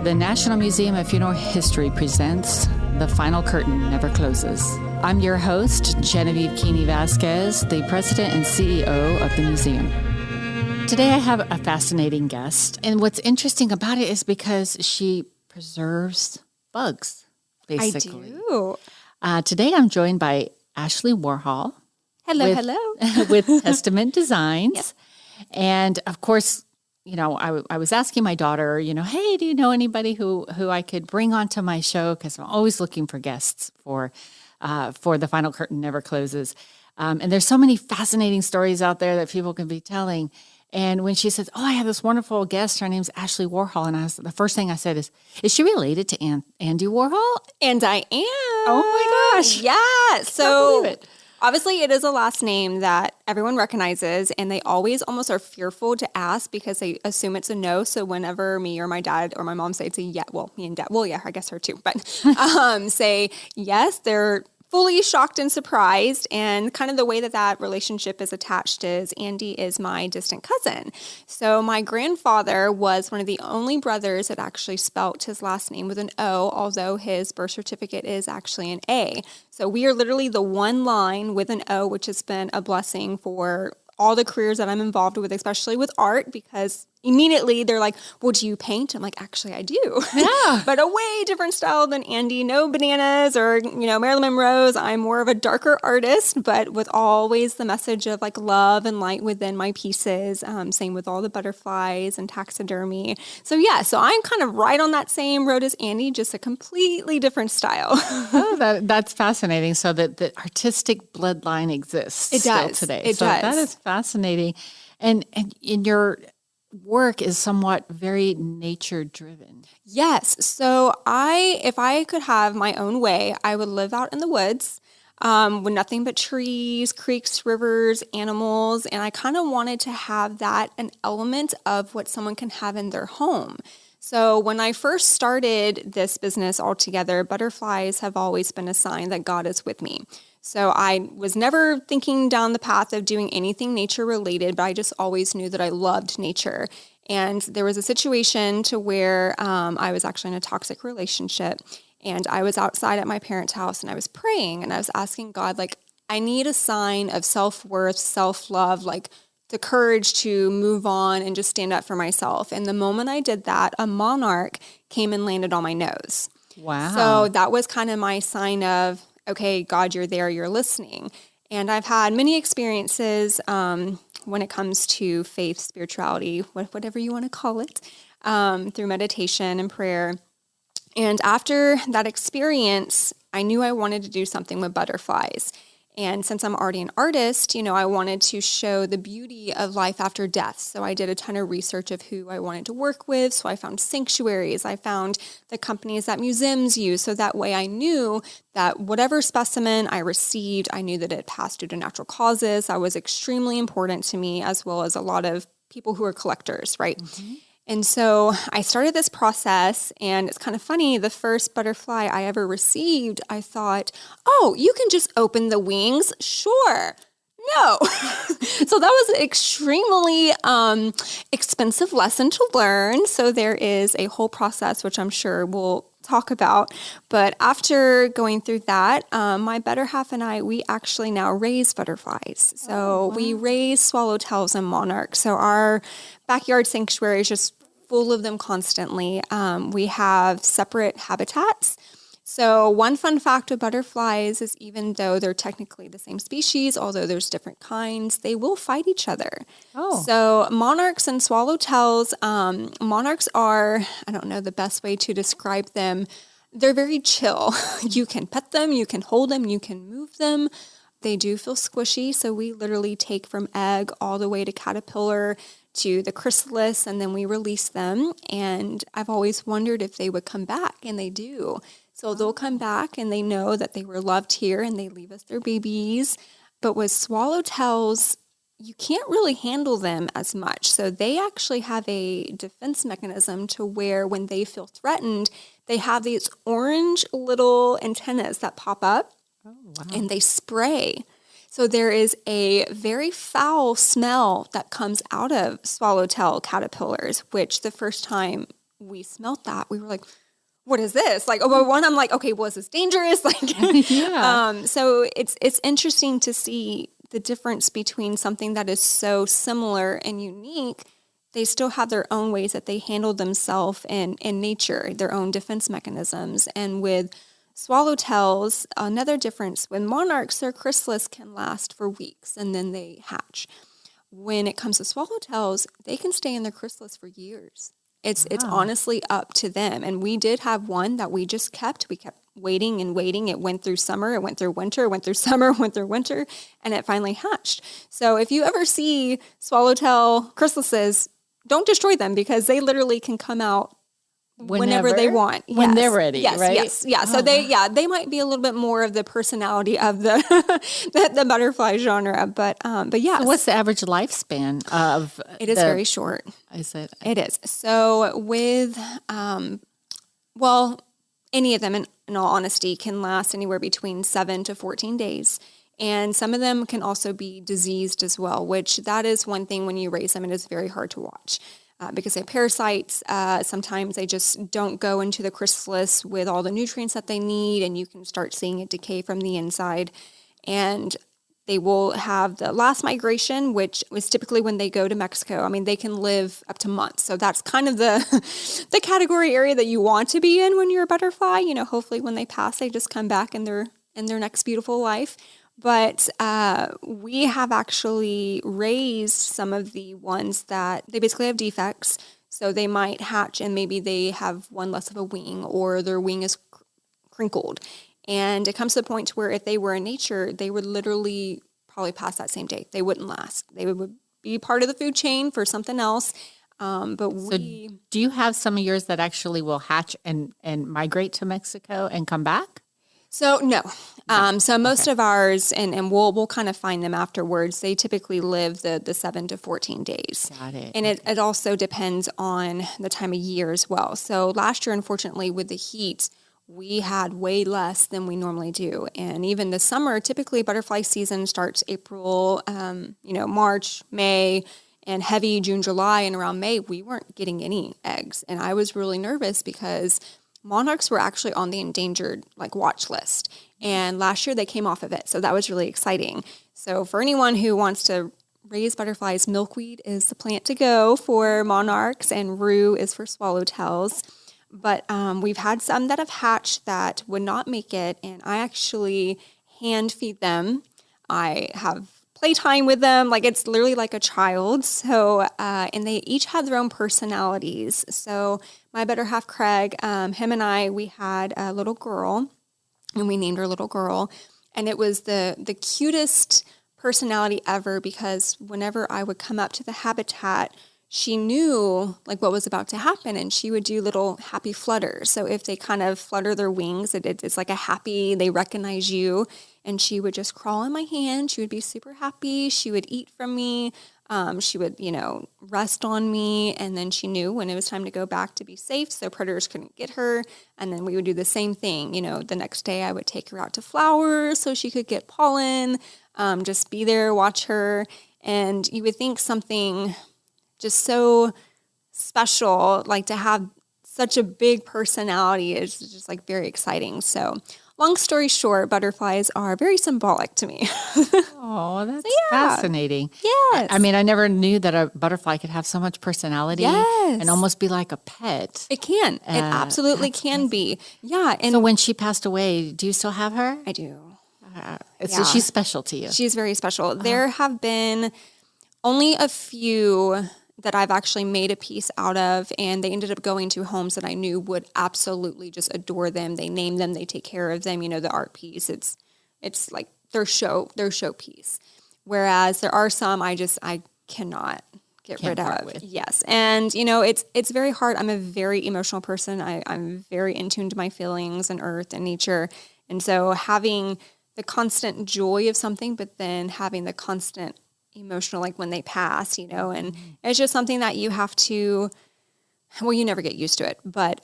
The National Museum of Funeral History presents The Final Curtain Never Closes. I'm your host, Genevieve Keeney-Vazquez, the president and CEO of the museum. Today I have a fascinating guest, and what's interesting about it is because she preserves bugs, basically. I do. Today I'm joined by Ashley Worhol. Hello. With Testament Designs. Yep. And of course, I was asking my daughter, hey, do you know anybody who I could bring onto my show? Because I'm always looking for guests for The Final Curtain Never Closes. And there's so many fascinating stories out there that people can be telling. And when she says, I have this wonderful guest, her name's Ashley Worhol. And the first thing I said is she related to Andy Warhol? And I am. Oh my gosh. Yeah. I can't believe it. Obviously, it is a last name that everyone recognizes, and they always almost are fearful to ask because they assume it's a no. So whenever me or my dad or my mom say it's a yeah, well, me and dad, well, yeah, I guess her too, but say yes, they're fully shocked and surprised. And kind of the way that relationship is attached is Andy is my distant cousin. So my grandfather was one of the only brothers that actually spelt his last name with an O, although his birth certificate is actually an A. So we are literally the one line with an O, which has been a blessing for all the careers that I'm involved with, especially with art, because immediately they're like, well, do you paint? I'm like, actually, I do. Yeah. But a way different style than Andy. No bananas or, Marilyn Monroe's. I'm more of a darker artist, but with always the message of like love and light within my pieces. Same with all the butterflies and taxidermy. So yeah, so I'm kind of right on that same road as Andy, just a completely different style. That's fascinating. So that the artistic bloodline exists still today. It does. That is fascinating. And in your work is somewhat very nature driven. Yes. So if I could have my own way, I would live out in the woods with nothing but trees, creeks, rivers, animals. And I kind of wanted to have that an element of what someone can have in their home. So when I first started this business altogether, butterflies have always been a sign that God is with me. So I was never thinking down the path of doing anything nature related, but I just always knew that I loved nature. And there was a situation to where I was actually in a toxic relationship, and I was outside at my parents' house and I was praying and I was asking God, like, I need a sign of self-worth, self-love, like the courage to move on and just stand up for myself. And the moment I did that, a monarch came and landed on my nose. Wow. So that was kind of my sign of, okay, God, you're there, you're listening. And I've had many experiences when it comes to faith, spirituality, whatever you want to call it, through meditation and prayer. And after that experience, I knew I wanted to do something with butterflies. And since I'm already an artist, I wanted to show the beauty of life after death. So I did a ton of research of who I wanted to work with. So I found sanctuaries. I found the companies that museums use. So that way I knew that whatever specimen I received, I knew that it passed due to natural causes. That was extremely important to me, as well as a lot of people who are collectors, right? Mm-hmm. And so I started this process, and it's kind of funny. The first butterfly I ever received, I thought, you can just open the wings? Sure. No. So that was an extremely expensive lesson to learn. So there is a whole process, which I'm sure we'll talk about. But after going through that, my better half and I, we actually now raise butterflies. So we raise swallowtails and monarchs. So our backyard sanctuary is just full of them constantly. We have separate habitats. So one fun fact of butterflies is even though they're technically the same species, although there's different kinds, they will fight each other. Oh. So monarchs and swallowtails, monarchs are, I don't know the best way to describe them. They're very chill. You can pet them, you can hold them, you can move them. They do feel squishy. So we literally take from egg all the way to caterpillar to the chrysalis, and then we release them. And I've always wondered if they would come back, and they do. So they'll come back and they know that they were loved here and they leave us their babies. But with swallowtails, you can't really handle them as much. So they actually have a defense mechanism to where when they feel threatened, they have these orange little antennas that pop up and they spray. So there is a very foul smell that comes out of swallowtail caterpillars, which the first time we smelt that, we were like, what is this? Like, oh, one, I'm like, okay, well, is this dangerous? Like, so it's interesting to see the difference between something that is so similar and unique. They still have their own ways that they handle themselves in nature, their own defense mechanisms. And with swallowtails, another difference, with monarchs, their chrysalis can last for weeks and then they hatch. When it comes to swallowtails, they can stay in their chrysalis for years. It's honestly up to them. And we did have one that we just kept. We kept waiting and waiting. It went through summer, it went through winter, it went through summer, it went through winter, and it finally hatched. So if you ever see swallowtail chrysalises, don't destroy them because they literally can come out whenever they want. When they're ready, right? Yes. So they might be a little bit more of the personality of the the butterfly genre, but yeah. So what's the average lifespan of? It is very short. It is. So with any of them, in all honesty, can last anywhere between 7 to 14 days. And some of them can also be diseased as well, which that is one thing when you raise them, it is very hard to watch. Because they have parasites, sometimes they just don't go into the chrysalis with all the nutrients that they need, and you can start seeing it decay from the inside. And they will have the last migration, which was typically when they go to Mexico. I mean, they can live up to months. So that's kind of the category area that you want to be in when you're a butterfly. You know, hopefully when they pass, they just come back in their next beautiful life. But we have actually raised some of the ones that they basically have defects. So they might hatch and maybe they have one less of a wing or their wing is crinkled. And it comes to the point where if they were in nature, they would literally probably pass that same day. They wouldn't last. They would be part of the food chain for something else. Do you have some of yours that actually will hatch and migrate to Mexico and come back? So no. So most of ours, and we'll kind of find them afterwards, they typically live the 7 to 14 days. Got it. And it also depends on the time of year as well. So last year, unfortunately, with the heat, we had way less than we normally do. And even the summer, typically butterfly season starts April, March, May, and heavy June, July, and around May, we weren't getting any eggs. And I was really nervous because monarchs were actually on the endangered watch list. And last year they came off of it. So that was really exciting. So for anyone who wants to raise butterflies, milkweed is the plant to go for monarchs and rue is for swallowtails. But we've had some that have hatched that would not make it. And I actually hand feed them. I have playtime with them. It's literally like a child. So, and they each have their own personalities. So my better half, Craig, him and I, we had a little girl and we named her Little Girl. And it was the cutest personality ever because whenever I would come up to the habitat, she knew what was about to happen and she would do little happy flutters. So if they kind of flutter their wings, it's like a happy, they recognize you. And she would just crawl in my hand. She would be super happy. She would eat from me. She would, rest on me. And then she knew when it was time to go back to be safe so predators couldn't get her. And then we would do the same thing. The next day I would take her out to flowers so she could get pollen, just be there, watch her. And you would think something just so special, to have such a big personality is just very exciting. So long story short, butterflies are very symbolic to me. Oh, that's fascinating. Yes. I mean, I never knew that a butterfly could have so much personality and almost be like a pet. It can. It absolutely can be. Yeah. And so when she passed away, do you still have her? I do. So she's special to you. She's very special. There have been only a few that I've actually made a piece out of, and they ended up going to homes that I knew would absolutely just adore them. They name them, they take care of them. The art piece, it's like their showpiece. Whereas there are some I cannot get rid of. Yes, and it's very hard. I'm a very emotional person. I'm very in tune to my feelings and earth and nature, and so having the constant joy of something, but then having the constant emotional, when they pass, and it's just something that you have to, you never get used to it, but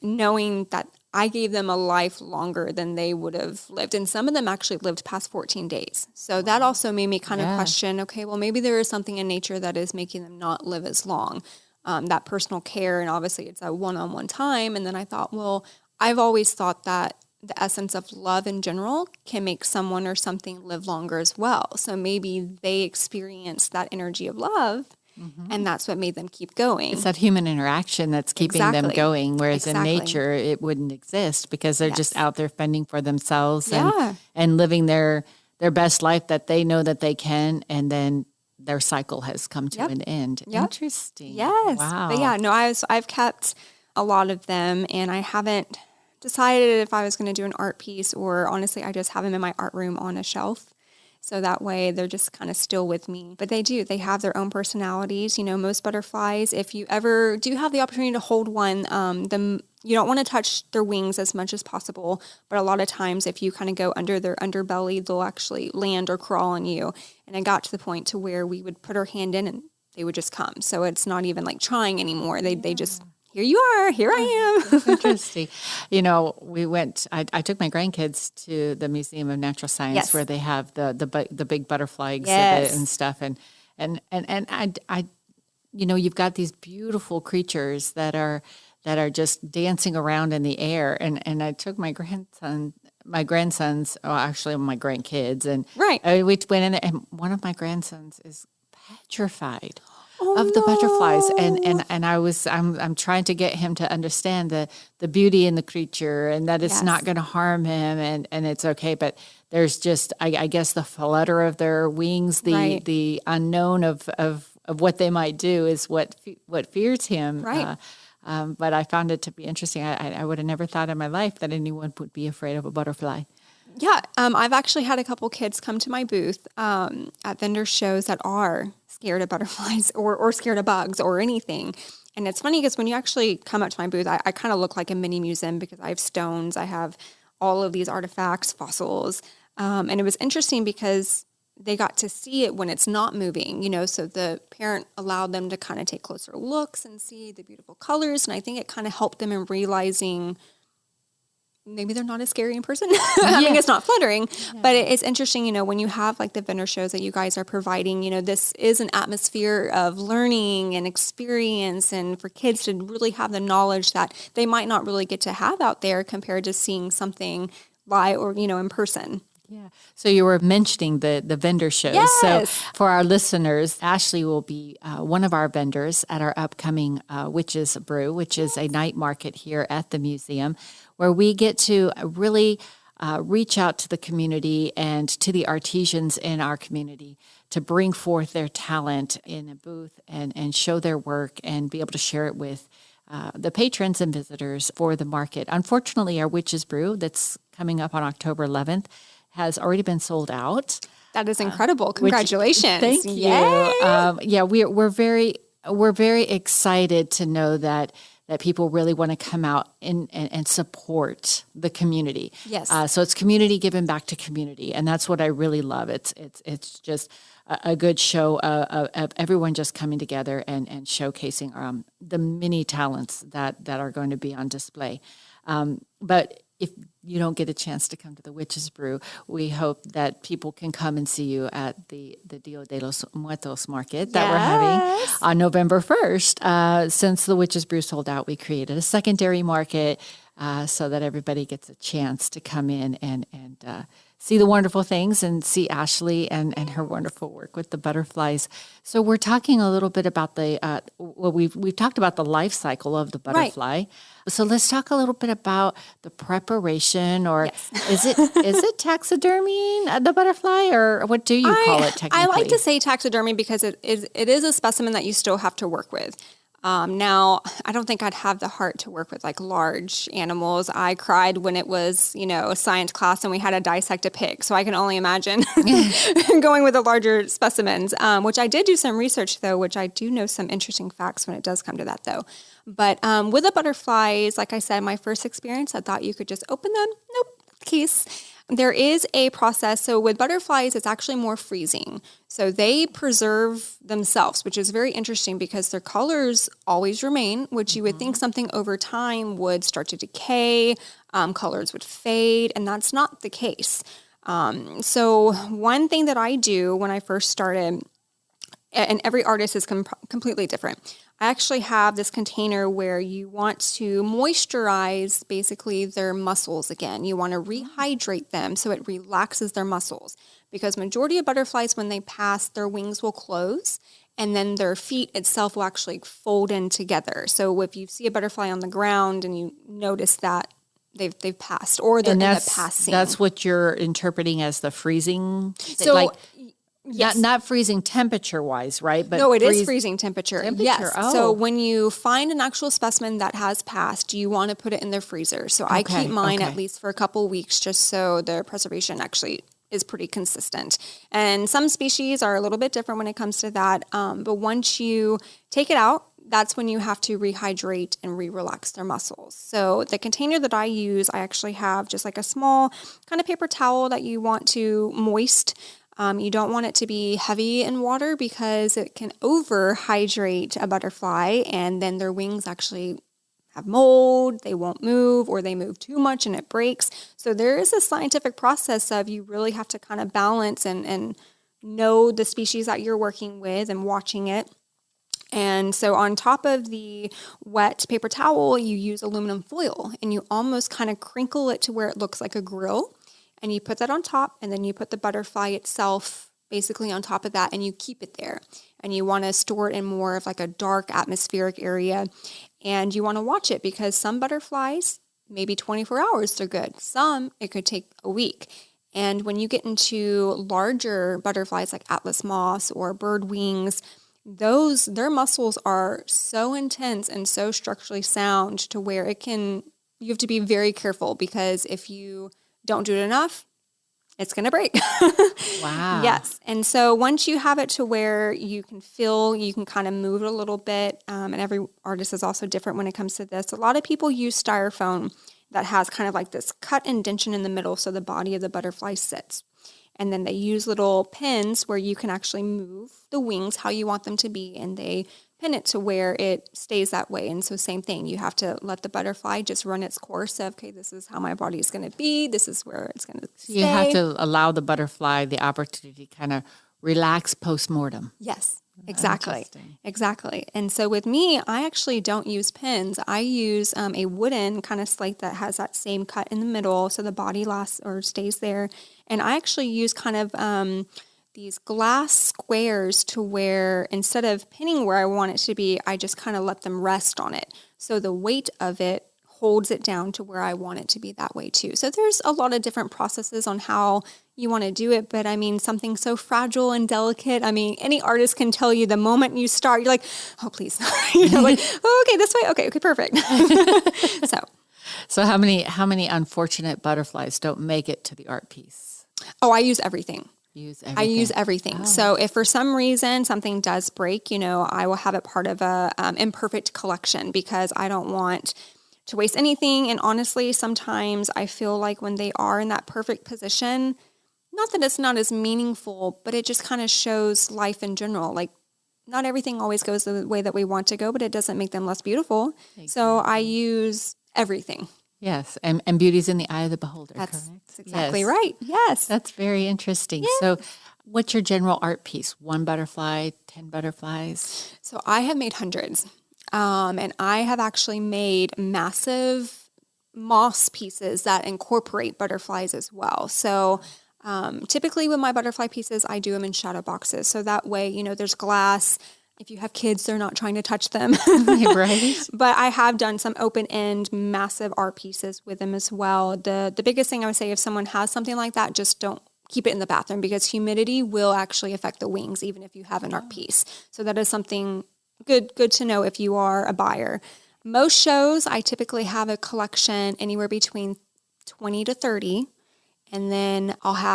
knowing that I gave them a life longer than they would have lived. And some of them actually lived past 14 days. So that also made me kind of question, okay, well, maybe there is something in nature that is making them not live as long. that personal care. And obviously it's a one-on-one time. And then I thought, well, I've always thought that the essence of love in general can make someone or something live longer as well. So maybe they experienced that energy of love, and that's what made them keep going. It's that human interaction that's keeping them Exactly. going, whereas in Exactly. nature, it wouldn't exist because they're just Yes. out there fending for themselves Yeah. and living their best life that they know that they can, and then their cycle has come to an end. Yep. Interesting. Yes. Wow. But yeah, no, I've kept a lot of them, and I haven't decided if I was going to do an art piece, or honestly, I just have them in my art room on a shelf. So that way they're just kind of still with me. But they have their own personalities. You know, most butterflies, if you ever do have the opportunity to hold one, you don't want to touch their wings as much as possible. But a lot of times if you kind of go under their underbelly, they'll actually land or crawl on you. And it got to the point to where we would put our hand in and they would just come. So it's not even like trying anymore. They just, here you are, here I am. Interesting. You know, I took my grandkids to the Museum of Natural Science Yes. where they have the big butterfly exhibit Yes. and stuff. And I, you know, you've got these beautiful creatures that are just dancing around in the air. And I took my grandsons, my grandkids, and Right. we went in there, and one of my grandsons is petrified of the butterflies, and I'm trying to get him to understand the beauty in the creature, and that it's Yes. not going to harm him, and it's okay. But there's just I guess the flutter of their wings, Right. the unknown of what they might do is what fears him. Right. But I found it to be interesting. I would have never thought in my life that anyone would be afraid of a butterfly. Yeah, I've actually had a couple kids come to my booth at vendor shows that are scared of butterflies or scared of bugs or anything. And it's funny because when you actually come up to my booth, I kind of look like a mini museum because I have stones, I have all of these artifacts, fossils. And it was interesting because they got to see it when it's not moving, you know, so the parent allowed them to kind of take closer looks and see the beautiful colors. And I think it kind of helped them in realizing maybe they're not as scary in person. I mean, it's not fluttering, but it's interesting, you know, when you have like the vendor shows that you guys are providing, you know, this is an atmosphere of learning and experience, and for kids to really have the knowledge that they might not really get to have out there compared to seeing something live or, you know, in person. Yeah. So you were mentioning the vendor shows. Yes. So for our listeners, Ashley will be one of our vendors at our upcoming Witches Brew, which is a night market here at the museum, where we get to really reach out to the community and to the artisans in our community to bring forth their talent in a booth and show their work and be able to share it with the patrons and visitors for the market. Unfortunately, our Witches Brew that's coming up on October 11th has already been sold out. That is incredible. Congratulations. Thank you. Yay. Yeah, we're very excited to know that people really want to come out and support the community. Yes. So it's community giving back to community, and that's what I really love. It's just a good show of everyone just coming together and showcasing the many talents that are going to be on display. But if you don't get a chance to come to the Witches Brew, we hope that people can come and see you at the Dia de los Muertos market that we're having on November 1st. Since the Witches Brew sold out, we created a secondary market so that everybody gets a chance to come in and see the wonderful things and see Ashley and her wonderful work with the butterflies. So we're talking a little bit about we've talked about the life cycle of the butterfly. Right. So let's talk a little bit about the preparation, or is it taxidermying the butterfly, or what do you call it technically? I like to say taxidermy because it is a specimen that you still have to work with. Now, I don't think I'd have the heart to work with like large animals. I cried when it was, you know, a science class and we had to dissect a pig. So I can only imagine going with the larger specimens, which I did do some research though, which I do know some interesting facts when it does come to that though. But with the butterflies, like I said, my first experience, I thought you could just open them. Nope, case. There is a process. So with butterflies, it's actually more freezing. So they preserve themselves, which is very interesting because their colors always remain, which you would think something over time would start to decay, colors would fade, and that's not the case. So one thing that I do when I first started, and every artist is completely different, I actually have this container where you want to moisturize basically their muscles again. You want to rehydrate them so it relaxes their muscles, because majority of butterflies, when they pass, their wings will close and then their feet itself will actually fold in together. So if you see a butterfly on the ground and you notice that they've passed, or they're in the passing. That's what you're interpreting as the freezing. So yes. Not freezing temperature wise, right? But no, it is freezing temperature. Yes. Oh. So when you find an actual specimen that has passed, you want to put it in the freezer. So I keep mine at least for a couple weeks, just so the preservation actually is pretty consistent. And some species are a little bit different when it comes to that. But once you take it out, that's when you have to rehydrate and re-relax their muscles. So the container that I use, I actually have just like a small kind of paper towel that you want to moist. You don't want it to be heavy in water because it can overhydrate a butterfly, and then their wings actually have mold, they won't move, or they move too much and it breaks. So there is a scientific process of you really have to kind of balance and know the species that you're working with and watching it. And so on top of the wet paper towel, you use aluminum foil, and you almost kind of crinkle it to where it looks like a grill. And you put that on top, and then you put the butterfly itself basically on top of that, and you keep it there. And you want to store it in more of like a dark atmospheric area. And you want to watch it, because some butterflies, maybe 24 hours, they're good. Some, it could take a week. And when you get into larger butterflies like atlas moths or bird wings, their muscles are so intense and so structurally sound to where you have to be very careful, because if you don't do it enough, it's going to break. Wow. Yes. And so once you have it to where you can kind of move it a little bit, and every artist is also different when it comes to this. A lot of people use styrofoam that has kind of like this cut indentation in the middle so the body of the butterfly sits. And then they use little pins where you can actually move the wings how you want them to be, and they pin it to where it stays that way. And so same thing, you have to let the butterfly just run its course of, okay, this is how my body is going to be. This is where it's going to stay. You have to allow the butterfly the opportunity to kind of relax post-mortem. Yes, exactly. Exactly. And so with me, I actually don't use pins. I use a wooden kind of slate that has that same cut in the middle so the body lasts or stays there. And I actually use kind of these glass squares to where instead of pinning where I want it to be, I just kind of let them rest on it. So the weight of it holds it down to where I want it to be that way too. So there's a lot of different processes on how you want to do it. But I mean, something so fragile and delicate, I mean, any artist can tell you the moment you start, you're like, oh, please. Like, oh, okay, this way. Okay, perfect. So how many unfortunate butterflies don't make it to the art piece? Oh, I use everything. I use everything. Oh. So if for some reason something does break, I will have it part of a imperfect collection, because I don't want to waste anything. And honestly, sometimes I feel like when they are in that perfect position, not that it's not as meaningful, but it just kind of shows life in general. Like, not everything always goes the way that we want to go, but it doesn't make them less beautiful. Exactly. So I use everything. Yes, and beauty's in the eye of the beholder, That's correct? exactly right. Yes. That's very interesting. Yeah. So what's your general art piece? 1 butterfly, 10 butterflies? So I have made hundreds. And I have actually made massive moss pieces that incorporate butterflies as well. So typically with my butterfly pieces, I do them in shadow boxes. So that way, there's glass. If you have kids, they're not trying to touch them. Right. But I have done some open-end, massive art pieces with them as well. The biggest thing I would say, if someone has something like that, just don't keep it in the bathroom, because humidity will actually affect the wings, even if you have an art piece. So that is something good to know if you are a buyer. Most shows, I typically have a collection anywhere between 20 to 30. And then one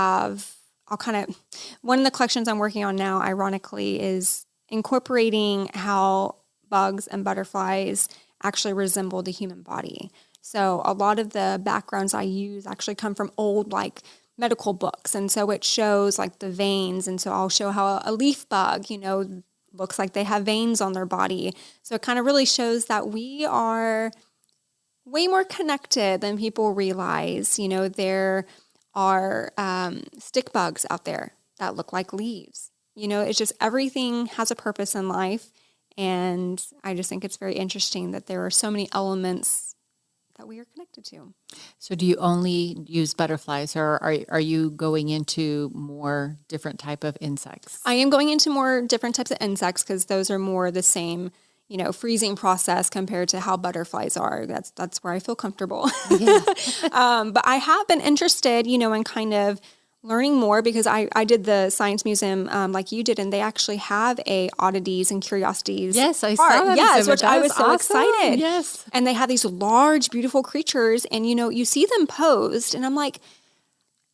of the collections I'm working on now, ironically, is incorporating how bugs and butterflies actually resemble the human body. So a lot of the backgrounds I use actually come from old medical books. And so it shows the veins. And so I'll show how a leaf bug, looks like they have veins on their body. So it kind of really shows that we are way more connected than people realize. There are stick bugs out there that look like leaves. It's just everything has a purpose in life. And I just think it's very interesting that there are so many elements that we are connected to. So do you only use butterflies, or are you going into more different type of insects? I am going into more different types of insects because those are more the same, freezing process compared to how butterflies are. That's where I feel comfortable. Yeah. But I have been interested, in kind of learning more because I did the Science Museum like you did, and they actually have a oddities and curiosities. Yes, I part. saw that. Yes, exhibit. which That I was so awesome. excited. Yes. And they have these large, beautiful creatures, and you see them posed, and I'm like,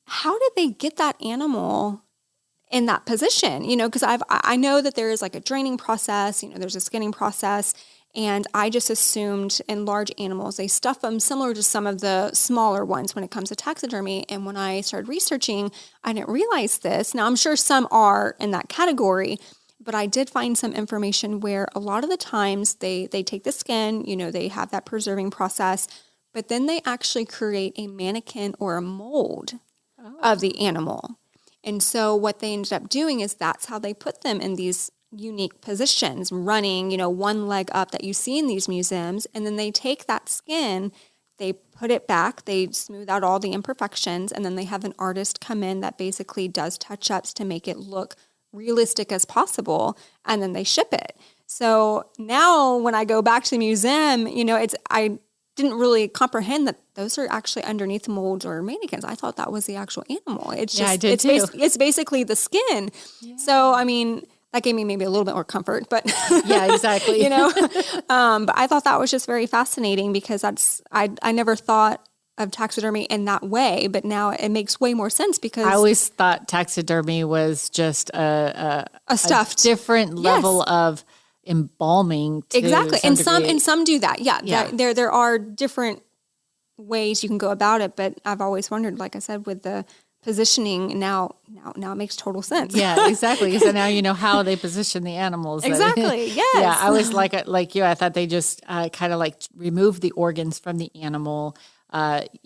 how did they get that animal in that position? Because I know that there is like a draining process, there's a skinning process. And I just assumed in large animals, they stuff them similar to some of the smaller ones when it comes to taxidermy. And when I started researching, I didn't realize this. Now, I'm sure some are in that category, but I did find some information where a lot of the times they take the skin, they have that preserving process, but then they actually create a mannequin or a mold of the animal. And so what they ended up doing is that's how they put them in these unique positions, running, one leg up that you see in these museums. And then they take that skin, they put it back, they smooth out all the imperfections, and then they have an artist come in that basically does touch-ups to make it look realistic as possible, and then they ship it. So now when I go back to the museum, I didn't really comprehend that those are actually underneath molds or mannequins. I thought that was the actual animal. It's just, I did too. It's basically the skin. Yeah. So, that gave me maybe a little bit more comfort, but yeah, exactly. But I thought that was just very fascinating because I never thought of taxidermy in that way, but now it makes way more sense because I always thought taxidermy was just a stuffed different level of embalming. To exactly, some and degree. some do that. Yeah. There are different ways you can go about it, but I've always wondered, like I said, with the positioning now it makes total sense. Yeah, exactly. So now you know how they position the animals. Exactly. Yes. Yeah, I was like you. I thought they just kind of like remove the organs from the animal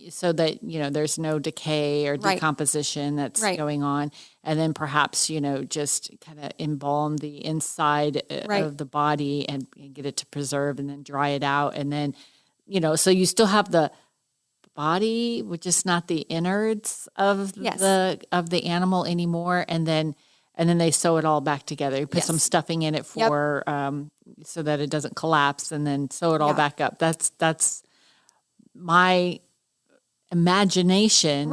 so that there's no decay or decomposition that's going on, and then perhaps just kind of embalm the inside of the body and get it to preserve, and then dry it out, and then so you still have the body, which is not the innards of the animal anymore, and then they sew it all back together. You put some stuffing in it for so that it doesn't collapse, and then sew it all back up. That's my imagination,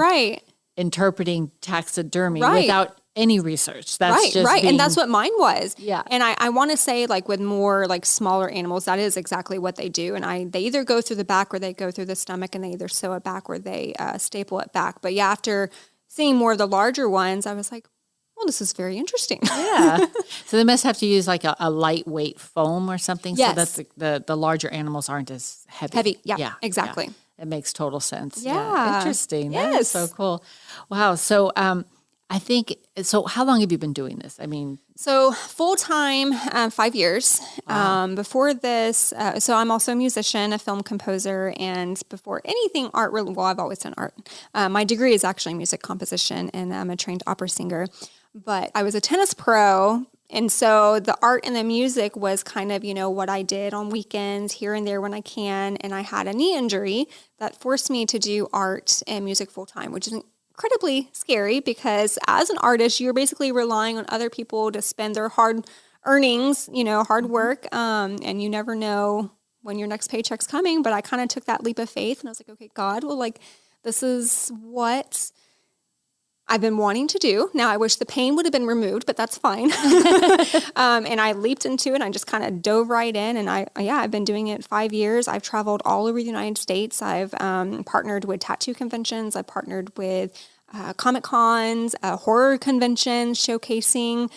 interpreting taxidermy without any research. That's just and that's what mine was. Yeah. And I want to say, like, with more like smaller animals, that is exactly what they do. And they either go through the back or they go through the stomach, and they either sew it back or they staple it back. But yeah, after seeing more of the larger ones, I was like, well, this is very interesting. Yeah. So they must have to use like a lightweight foam or something so that the larger animals aren't as heavy. Yeah, exactly. Yeah. It makes total sense. Yeah. Interesting. Yes. That is so cool. Wow. So I think, so how long have you been doing this? I mean, so full-time, 5 years. Wow. Before this, so I'm also a musician, a film composer, and before anything art, well, I've always done art. My degree is actually music composition, and I'm a trained opera singer. But I was a tennis pro, and so the art and the music was kind of, what I did on weekends, here and there when I can. And I had a knee injury that forced me to do art and music full-time, which is incredibly scary because as an artist, you're basically relying on other people to spend their hard earnings, hard work, and you never know when your next paycheck's coming. But I kind of took that leap of faith, and I was like, okay, God, well, like, this is what I've been wanting to do. Now, I wish the pain would have been removed, but that's fine. And I leaped into it. I just kind of dove right in. And I've been doing it 5 years. I've traveled all over the United States. I've partnered with tattoo conventions. I've partnered with Comic Cons, horror conventions, showcasing,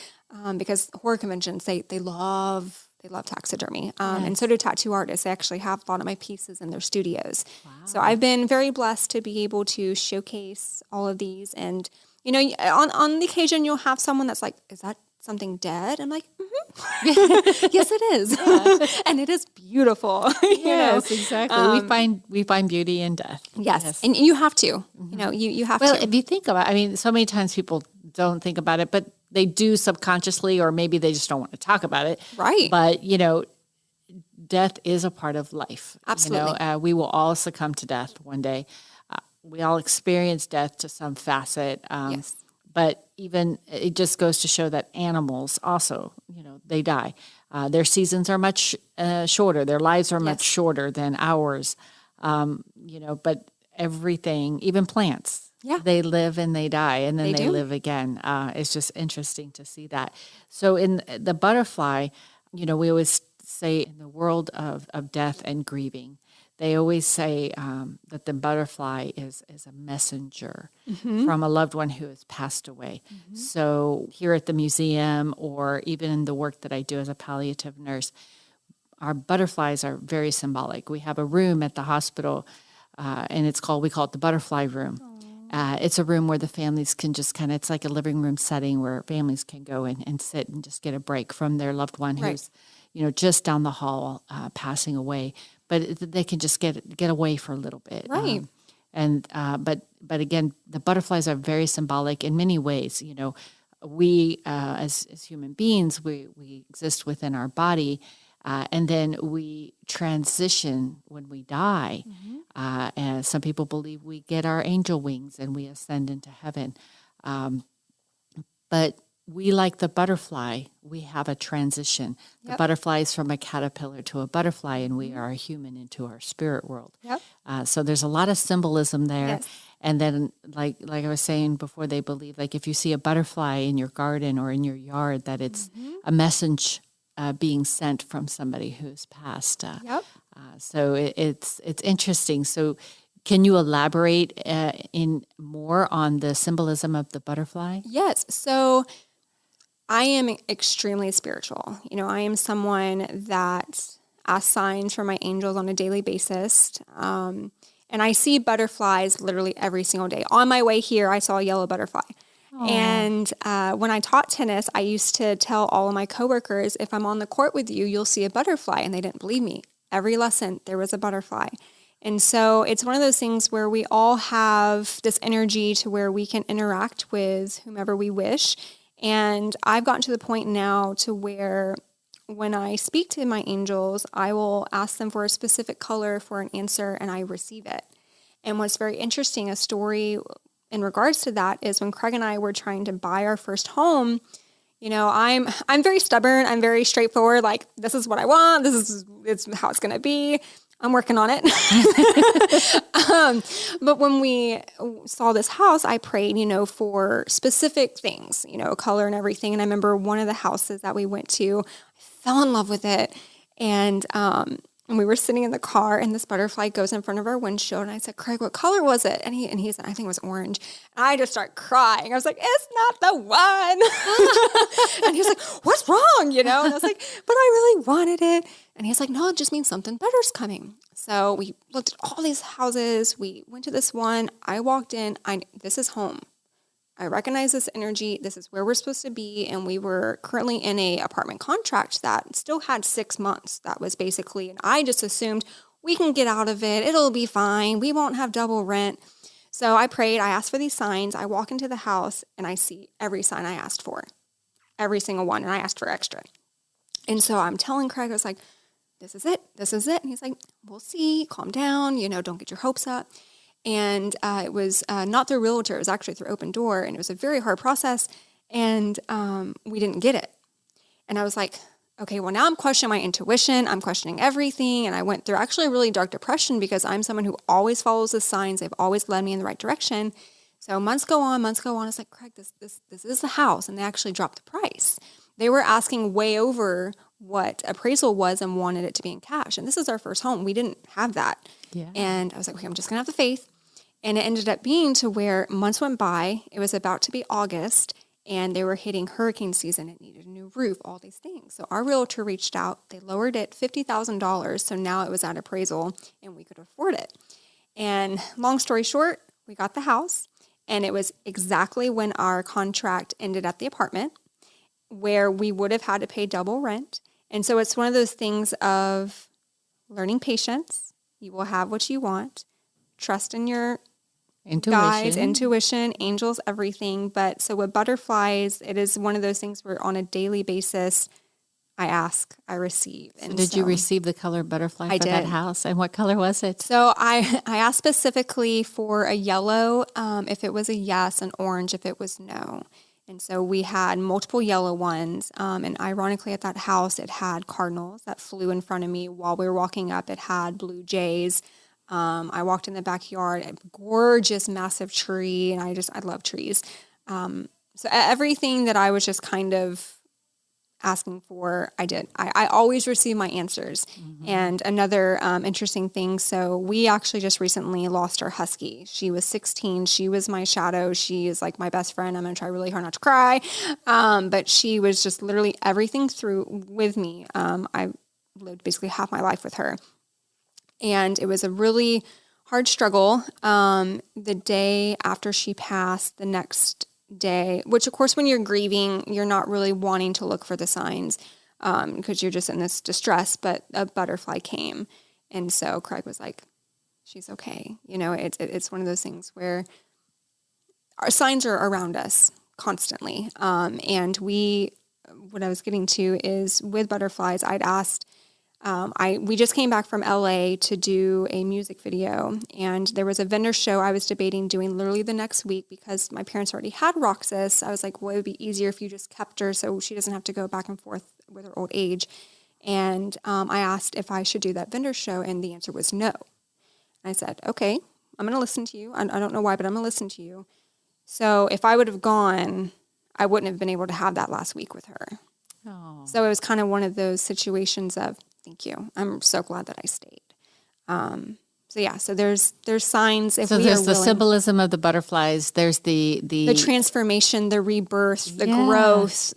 because horror conventions, they love taxidermy. And so do tattoo artists. They actually have a lot of my pieces in their studios. Wow. So I've been very blessed to be able to showcase all of these. And, on the occasion, you'll have someone that's like, is that something dead? I'm like, yes, it is. Yeah. And it is beautiful. Yes, exactly. We find beauty in death. Yes. And you have to, you have to. Well, if you think about it, I mean, so many times people don't think about it, but they do subconsciously, or maybe they just don't want to talk about it. Right. But, death is a part of life. Absolutely. We will all succumb to death one day. We all experience death to some facet. Yes. But even it just goes to show that animals also, they die. Their seasons are much shorter. Their lives are much shorter than ours. But everything, even plants, they live and they die, and then they live again. It's just interesting to see that. So in the butterfly, we always say in the world of death and grieving, they always say that the butterfly is a messenger from a loved one who has passed away. So here at the museum, or even in the work that I do as a palliative nurse, our butterflies are very symbolic. We have a room at the hospital, and we call it the butterfly room. It's a room where the families can just it's like a living room setting where families can go and sit and just get a break from their loved one who's, just down the hall passing away. But they can just get away for a little bit. Right. But again, the butterflies are very symbolic in many ways. We as human beings, we exist within our body, and then we transition when we die. And some people believe we get our angel wings and we ascend into heaven. But we, like the butterfly, we have a transition. The butterfly is from a caterpillar to a butterfly, and we are a human into our spirit world. So there's a lot of symbolism there. Yes. And then, like I was saying before, they believe, like, if you see a butterfly in your garden or in your yard, that it's a message being sent from somebody who's passed. So it's interesting. So can you elaborate in more on the symbolism of the butterfly? Yes. So I am extremely spiritual. I am someone that asks signs from my angels on a daily basis. And I see butterflies literally every single day. On my way here, I saw a yellow butterfly. Aww. And when I taught tennis, I used to tell all of my coworkers, if I'm on the court with you, you'll see a butterfly. And they didn't believe me. Every lesson, there was a butterfly. And so it's one of those things where we all have this energy to where we can interact with whomever we wish. And I've gotten to the point now to where when I speak to my angels, I will ask them for a specific color for an answer, and I receive it. And what's very interesting, a story in regards to that, is when Craig and I were trying to buy our first home. I'm very stubborn. I'm very straightforward. Like, this is what I want. It's how it's going to be. I'm working on it. But when we saw this house, I prayed, for specific things, color and everything. And I remember one of the houses that we went to, I fell in love with it. And we were sitting in the car, and this butterfly goes in front of our windshield. And I said, Craig, what color was it? And he said, I think it was orange. And I just start crying. I was like, it's not the one. And he was like, what's wrong? And I was like, but I really wanted it. And he's like, no, it just means something better's coming. So we looked at all these houses. We went to this one. I walked in. This is home. I recognize this energy. This is where we're supposed to be. And we were currently in a apartment contract that still had 6 months. That was basically, and I just assumed we can get out of it. It'll be fine. We won't have double rent. So I prayed. I asked for these signs. I walk into the house and I see every sign I asked for, every single one. And I asked for extra. And so I'm telling Craig, I was like, this is it. This is it. And he's like, we'll see. Calm down. Don't get your hopes up. And it was not through realtor. It was actually through Open Door. And it was a very hard process. And we didn't get it. And I was like, okay, well, now I'm questioning my intuition. I'm questioning everything. And I went through actually a really dark depression because I'm someone who always follows the signs. They've always led me in the right direction. So months go on. It's like, Craig, this is the house. And they actually dropped the price. They were asking way over what appraisal was and wanted it to be in cash. And this is our first home. We didn't have that. Yeah. And I was like, okay, I'm just going to have the faith. And it ended up being to where months went by. It was about to be August, and they were hitting hurricane season. It needed a new roof, all these things. So our realtor reached out. They lowered it $50,000. So now it was at appraisal, and we could afford it. And long story short, we got the house, and it was exactly when our contract ended at the apartment where we would have had to pay double rent. And so it's one of those things of learning patience. You will have what you want. Trust in your guides, intuition, angels, everything. But so with butterflies, it is one of those things where on a daily basis, I ask, I receive. So did you receive the color butterfly for that house? And what color was it? So I asked specifically for a yellow, if it was a yes, an orange if it was no. And so we had multiple yellow ones. And ironically, at that house, it had cardinals that flew in front of me while we were walking up. It had blue jays. I walked in the backyard, a gorgeous, massive tree. And I love trees. So everything that I was just kind of asking for, I did. I always receive my answers. Mm-hmm. And another interesting thing, so we actually just recently lost our husky. She was 16. She was my shadow. She is like my best friend. I'm going to try really hard not to cry. But she was just literally everything through with me. I lived basically half my life with her. And it was a really hard struggle. The day after she passed, the next day, which of course when you're grieving, you're not really wanting to look for the signs because you're just in this distress, but a butterfly came. And so Craig was like, she's okay. You know, it's one of those things where our signs are around us constantly. And what I was getting to is with butterflies, I'd asked, we just came back from LA to do a music video, and there was a vendor show I was debating doing literally the next week because my parents already had Roxas. I was like, well, it would be easier if you just kept her so she doesn't have to go back and forth with her old age. And I asked if I should do that vendor show, and the answer was no. I said, okay, I'm going to listen to you. I don't know why, but I'm going to listen to you. So if I would have gone, I wouldn't have been able to have that last week with her. Oh. So it was kind of one of those situations of, thank you. I'm so glad that I stayed. So there's signs if we are willing. So there's the symbolism of the butterflies. There's the transformation, the rebirth, the growth,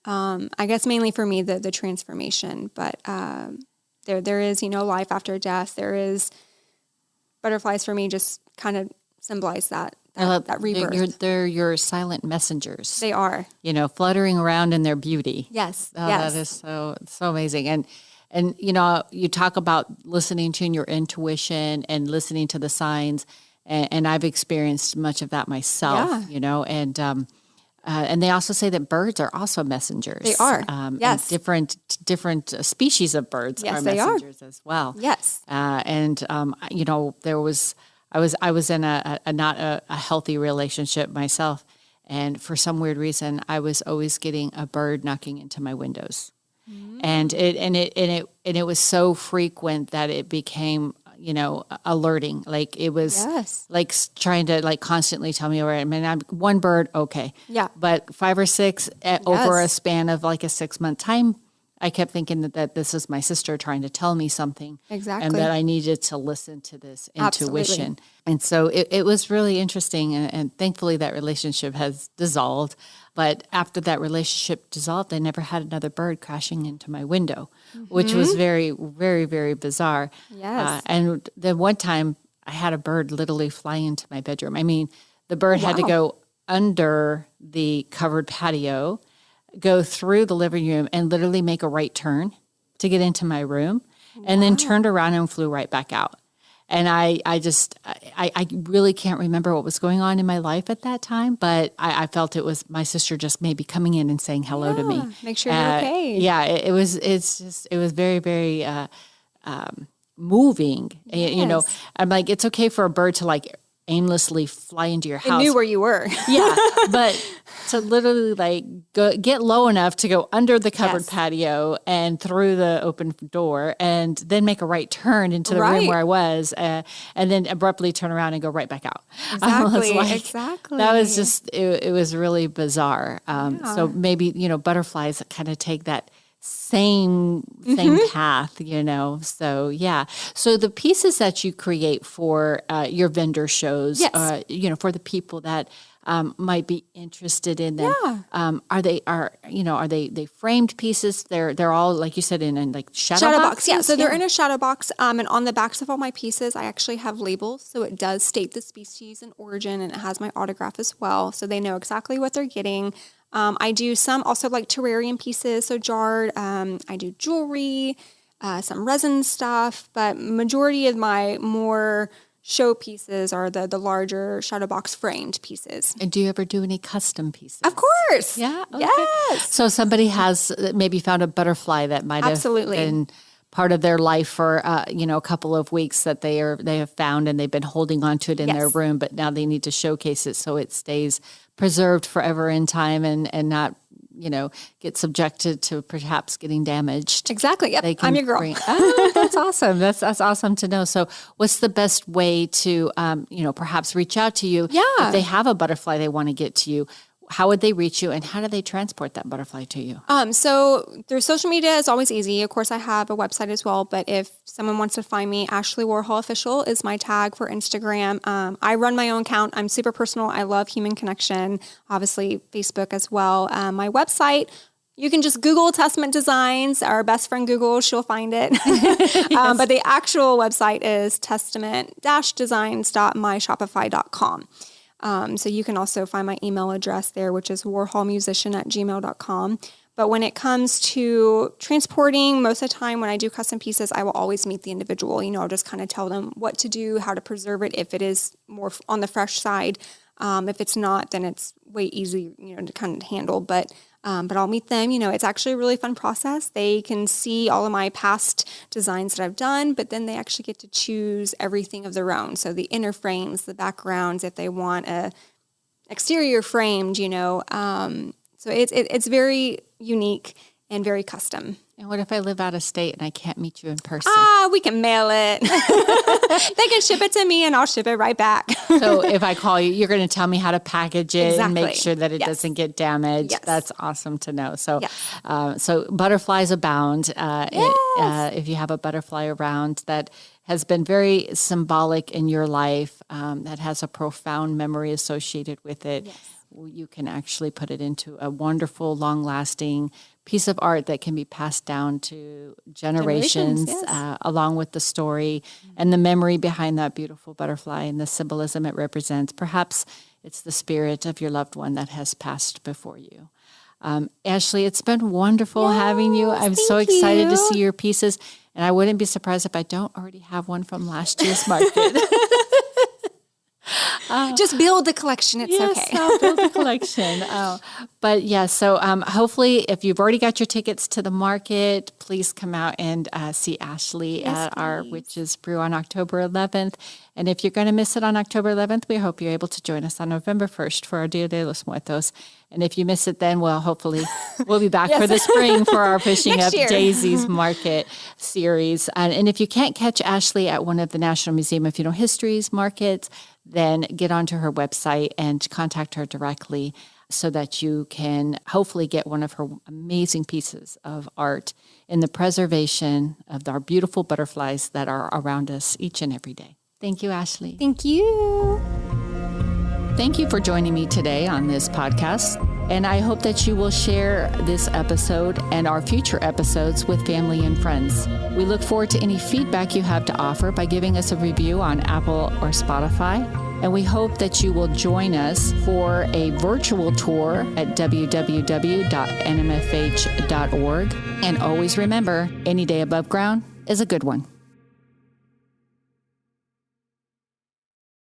I guess mainly for me, the transformation. But there is, life after death. There is butterflies for me just kind of symbolize that rebirth. They're your silent messengers. They are. Fluttering around in their beauty. Yes. Yes. That is so amazing. And you talk about listening to your intuition and listening to the signs, and I've experienced much of that myself. Yeah. And they also say that birds are also messengers. They are. Yes. And different species of birds are messengers as well. Yes. I was in a not a healthy relationship myself, and for some weird reason, I was always getting a bird knocking into my windows. Mm-hmm. And it was so frequent that it became, alerting. Like it was like trying to constantly tell me where. I mean, I'm one bird, okay, yeah, but 5 or 6 over a span of like a 6-month time. I kept thinking that this is my sister trying to tell me something. Exactly. And that I needed to listen to this intuition. Absolutely. And so it was really interesting. And thankfully that relationship has dissolved. But after that relationship dissolved, I never had another bird crashing into my window, which was very, very, very bizarre. Yes. And then one time I had a bird literally fly into my bedroom. I mean, the bird had to go under the covered patio, go through the living room, and literally make a right turn to get into my room, and then turned around and flew right back out. And I really can't remember what was going on in my life at that time, but I felt it was my sister just maybe coming in and saying hello to me. Make sure you're okay. Yeah, it was very, very moving. Yes. I'm like, it's okay for a bird to aimlessly fly into your house. It knew where you were. Yeah, but to literally get low enough to go under the covered patio and through the open door, and then make a right turn into the room where I was, and then abruptly turn around and go right back out. Exactly. That was just it was really bizarre. So maybe butterflies kind of take that same path, So yeah. So the pieces that you create for your vendor shows, for the people that might be interested in them, are they framed pieces? They're all, like you said, in shadow box. Yeah. So they're in a shadow box. And on the backs of all my pieces, I actually have labels. So it does state the species and origin, and it has my autograph as well. So they know exactly what they're getting. I do some also terrarium pieces, so jarred. I do jewelry, some resin stuff, but majority of my more show pieces are the larger shadow box framed pieces. And do you ever do any custom pieces? Of course. Yeah. Okay. Yes. So somebody has maybe found a butterfly that might have been part of their life for a couple of weeks that they have found, and they've been holding on to it in their room, but now they need to showcase it so it stays preserved forever in time and not get subjected to perhaps getting damaged. Exactly. Yep. I'm your girl. That's awesome. That's awesome to know. So what's the best way to, perhaps reach out to you? Yeah. If they have a butterfly they want to get to you, how would they reach you, and how do they transport that butterfly to you? So through social media is always easy. Of course, I have a website as well, but if someone wants to find me, Ashley Worhol Official is my tag for Instagram. I run my own account. I'm super personal. I love human connection. Obviously, Facebook as well. My website, you can just Google Testament Designs. Our best friend Google, she'll find it. Yes. But the actual website is testament-designs.myshopify.com. So you can also find my email address there, which is warholmusician@gmail.com. But when it comes to transporting, most of the time when I do custom pieces, I will always meet the individual. I'll just kind of tell them what to do, how to preserve it if it is more on the fresh side. If it's not, then it's way easy, to kind of handle. But I'll meet them. It's actually a really fun process. They can see all of my past designs that I've done, but then they actually get to choose everything of their own. So the inner frames, the backgrounds, if they want a exterior framed, so it's very unique and very custom. And what if I live out of state and I can't meet you in person? We can mail it. They can ship it to me and I'll ship it right back. So if I call you, you're going to tell me how to package it and make sure that it Yes. doesn't get damaged. Yes. That's awesome to know. So, Yes. So butterflies abound. Yes. If you have a butterfly around that has been very symbolic in your life, that has a profound memory associated with it, you can actually put it into a wonderful, long-lasting piece of art that can be passed down to generations yes. Along with the story and the memory behind that beautiful butterfly and the symbolism it represents. Perhaps it's the spirit of your loved one that has passed before you. Ashley, it's been wonderful having you. I'm so excited to see your pieces, and I wouldn't be surprised if I don't already have one from last year's market. Just build the collection. It's okay. I'll build the collection. So hopefully if you've already got your tickets to the market, please come out and see Ashley at our Witches Brew on October 11th. And if you're going to miss it on October 11th, we hope you're able to join us on November 1st for our Dia de los Muertos. And if you miss it then, well, hopefully we'll be back for the spring for our Fishing Up Daisies Market series. And if you can't catch Ashley at one of the National Museum of Funeral History's markets, then get onto her website and contact her directly so that you can hopefully get one of her amazing pieces of art in the preservation of our beautiful butterflies that are around us each and every day. Thank you, Ashley. Thank you. Thank you for joining me today on this podcast. And I hope that you will share this episode and our future episodes with family and friends. We look forward to any feedback you have to offer by giving us a review on Apple or Spotify. And we hope that you will join us for a virtual tour at www.nmfh.org. And always remember, any day above ground is a good one.